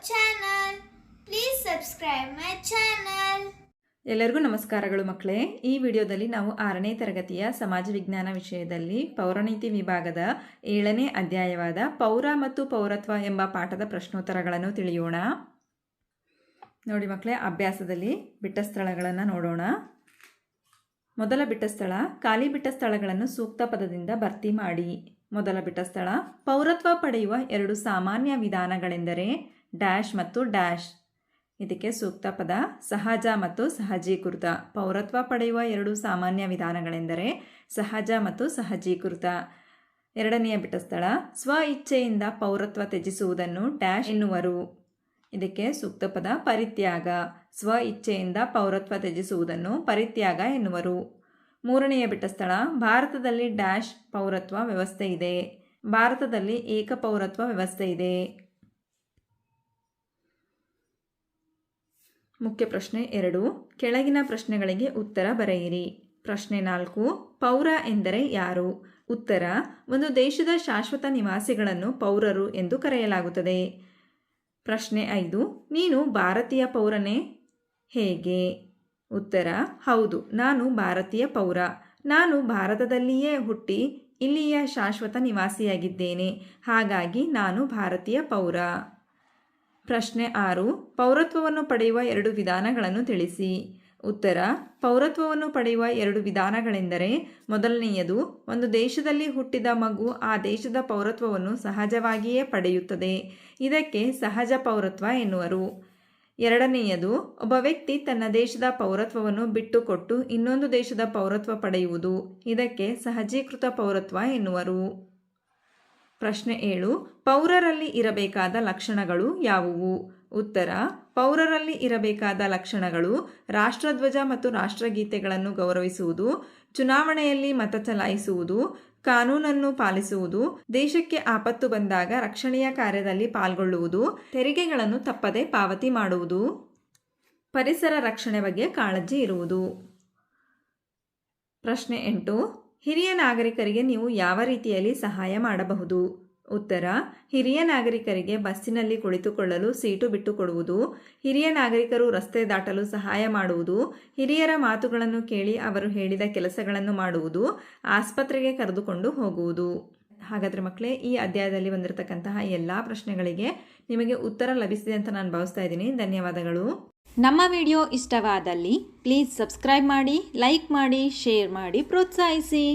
channel. Please subscribe my channel. ಎಲ್ಲರಿಗೂ ನಮಸ್ಕಾರಗಳು ಮಕ್ಕಳೇ. ಈ ವಿಡಿಯೋದಲ್ಲಿ ನಾವು 6ನೇ ತರಗತಿಯ ಸಮಾಜ ವಿಜ್ಞಾನ ವಿಷಯದಲ್ಲಿ ಪೌರನೀತಿ ವಿಭಾಗದ 7ನೇ ಅಧ್ಯಾಯವಾದ ಪೌರ ಮತ್ತು ಪೌರತ್ವ ಎಂಬ ಪಾಠದ ಪ್ರಶ್ನೋತ್ತರಗಳನ್ನು ತಿಳಿಯೋಣ. ನೋಡಿ ಮಕ್ಕಳೇ, ಅಭ್ಯಾಸದಲ್ಲಿ ಬಿಟ್ಟ ಸ್ಥಳಗಳನ್ನು ನೋಡೋಣ. ಮೊದಲ ಬಿಟ್ಟ ಸ್ಥಳ, ಖಾಲಿ ಬಿಟ್ಟ ಸ್ಥಳಗಳನ್ನು ಸೂಕ್ತ ಪದದಿಂದ ಭರ್ತಿ ಮಾಡಿ. ಮೊದಲ ಬಿಟ್ಟ ಸ್ಥಳ, ಪೌರತ್ವ ಪಡೆಯುವ 2 ಸಾಮಾನ್ಯ ವಿಧಾನಗಳೆಂದರೆ ಡ್ಯಾಶ್ ಮತ್ತು ಡ್ಯಾಶ್. ಇದಕ್ಕೆ ಸೂಕ್ತ ಪದ ಸಹಜ ಮತ್ತು ಸಹಜೀಕೃತ. ಪೌರತ್ವ ಪಡೆಯುವ 2 ಸಾಮಾನ್ಯ ವಿಧಾನಗಳೆಂದರೆ ಸಹಜ ಮತ್ತು ಸಹಜೀಕೃತ. ಎರಡನೆಯ ಬಿಟ್ಟ ಸ್ಥಳ, ಸ್ವ ಇಚ್ಛೆಯಿಂದ ಪೌರತ್ವ ತ್ಯಜಿಸುವುದನ್ನು ಡ್ಯಾಶ್ ಎನ್ನುವರು. ಇದಕ್ಕೆ ಸೂಕ್ತ ಪದ ಪರಿತ್ಯಾಗ. ಸ್ವ ಇಚ್ಛೆಯಿಂದ ಪೌರತ್ವ ತ್ಯಜಿಸುವುದನ್ನು ಪರಿತ್ಯಾಗ ಎನ್ನುವರು. ಮೂರನೆಯ ಬಿಟ್ಟ ಸ್ಥಳ, ಭಾರತದಲ್ಲಿ ಡ್ಯಾಶ್ ಪೌರತ್ವ ವ್ಯವಸ್ಥೆ ಇದೆ. ಭಾರತದಲ್ಲಿ ಏಕಪೌರತ್ವ ವ್ಯವಸ್ಥೆ ಇದೆ. ಮುಖ್ಯ ಪ್ರಶ್ನೆ 2, ಕೆಳಗಿನ ಪ್ರಶ್ನೆಗಳಿಗೆ ಉತ್ತರ ಬರೆಯಿರಿ. ಪ್ರಶ್ನೆ 4, ಪೌರ ಎಂದರೆ ಯಾರು? ಉತ್ತರ, ಒಂದು ದೇಶದ ಶಾಶ್ವತ ನಿವಾಸಿಗಳನ್ನು ಪೌರರು ಎಂದು ಕರೆಯಲಾಗುತ್ತದೆ. ಪ್ರಶ್ನೆ 5, ನೀನು ಭಾರತೀಯ ಪೌರನೇ? ಹೇಗೆ? ಉತ್ತರ, ಹೌದು, ನಾನು ಭಾರತೀಯ ಪೌರ. ನಾನು ಭಾರತದಲ್ಲಿಯೇ ಹುಟ್ಟಿ ಇಲ್ಲಿಯ ಶಾಶ್ವತ ನಿವಾಸಿಯಾಗಿದ್ದೇನೆ. ಹಾಗಾಗಿ ನಾನು ಭಾರತೀಯ ಪೌರ. ಪ್ರಶ್ನೆ 6, ಪೌರತ್ವವನ್ನು ಪಡೆಯುವ 2 ವಿಧಾನಗಳನ್ನು ತಿಳಿಸಿ. ಉತ್ತರ, ಪೌರತ್ವವನ್ನು ಪಡೆಯುವ 2 ವಿಧಾನಗಳೆಂದರೆ ಮೊದಲನೆಯದು, ಒಂದು ದೇಶದಲ್ಲಿ ಹುಟ್ಟಿದ ಮಗು ಆ ದೇಶದ ಪೌರತ್ವವನ್ನು ಸಹಜವಾಗಿಯೇ ಪಡೆಯುತ್ತದೆ. ಇದಕ್ಕೆ ಸಹಜ ಪೌರತ್ವ ಎನ್ನುವರು. ಎರಡನೆಯದು, ಒಬ್ಬ ವ್ಯಕ್ತಿ ತನ್ನ ದೇಶದ ಪೌರತ್ವವನ್ನು ಬಿಟ್ಟುಕೊಟ್ಟು ಇನ್ನೊಂದು ದೇಶದ ಪೌರತ್ವ ಪಡೆಯುವುದು. ಇದಕ್ಕೆ ಸಹಜೀಕೃತ ಪೌರತ್ವ ಎನ್ನುವರು. ಪ್ರಶ್ನೆ 7, ಪೌರರಲ್ಲಿ ಇರಬೇಕಾದ ಲಕ್ಷಣಗಳು ಯಾವುವು? ಉತ್ತರ, ಪೌರರಲ್ಲಿ ಇರಬೇಕಾದ ಲಕ್ಷಣಗಳು ರಾಷ್ಟ್ರಧ್ವಜ ಮತ್ತು ರಾಷ್ಟ್ರಗೀತೆಗಳನ್ನು ಗೌರವಿಸುವುದು, ಚುನಾವಣೆಯಲ್ಲಿ ಮತ ಚಲಾಯಿಸುವುದು, ಕಾನೂನನ್ನು ಪಾಲಿಸುವುದು, ದೇಶಕ್ಕೆ ಆಪತ್ತು ಬಂದಾಗ ರಕ್ಷಣೆಯ ಕಾರ್ಯದಲ್ಲಿ ಪಾಲ್ಗೊಳ್ಳುವುದು, ತೆರಿಗೆಗಳನ್ನು ತಪ್ಪದೆ ಪಾವತಿ ಮಾಡುವುದು, ಪರಿಸರ ರಕ್ಷಣೆ ಬಗ್ಗೆ ಕಾಳಜಿ ಇರುವುದು. ಪ್ರಶ್ನೆ 8, ಹಿರಿಯ ನಾಗರಿಕರಿಗೆ ನೀವು ಯಾವ ರೀತಿಯಲ್ಲಿ ಸಹಾಯ ಮಾಡಬಹುದು? ಉತ್ತರ, ಹಿರಿಯ ನಾಗರಿಕರಿಗೆ ಬಸ್ಸಿನಲ್ಲಿ ಕುಳಿತುಕೊಳ್ಳಲು ಸೀಟು ಬಿಟ್ಟುಕೊಡುವುದು, ಹಿರಿಯ ನಾಗರಿಕರು ರಸ್ತೆ ದಾಟಲು ಸಹಾಯ ಮಾಡುವುದು, ಹಿರಿಯರ ಮಾತುಗಳನ್ನು ಕೇಳಿ ಅವರು ಹೇಳಿದ ಕೆಲಸಗಳನ್ನು ಮಾಡುವುದು, ಆಸ್ಪತ್ರೆಗೆ ಕರೆದುಕೊಂಡು ಹೋಗುವುದು. ಹಾಗಾದರೆ ಮಕ್ಕಳೇ, ಈ ಅಧ್ಯಾಯದಲ್ಲಿ ಬಂದಿರತಕ್ಕಂತಹ ಎಲ್ಲ ಪ್ರಶ್ನೆಗಳಿಗೆ ನಿಮಗೆ ಉತ್ತರ ಲಭಿಸಿದೆ ಅಂತ ನಾನು ಭಾವಿಸ್ತಾ ಇದ್ದೀನಿ. ಧನ್ಯವಾದಗಳು. ನಮ್ಮ ವಿಡಿಯೋ ಇಷ್ಟವಾದಲ್ಲಿ ಪ್ಲೀಸ್ ಸಬ್ಸ್ಕ್ರೈಬ್ ಮಾಡಿ, ಲೈಕ್ ಮಾಡಿ, ಶೇರ್ ಮಾಡಿ, ಪ್ರೋತ್ಸಾಹಿಸಿ.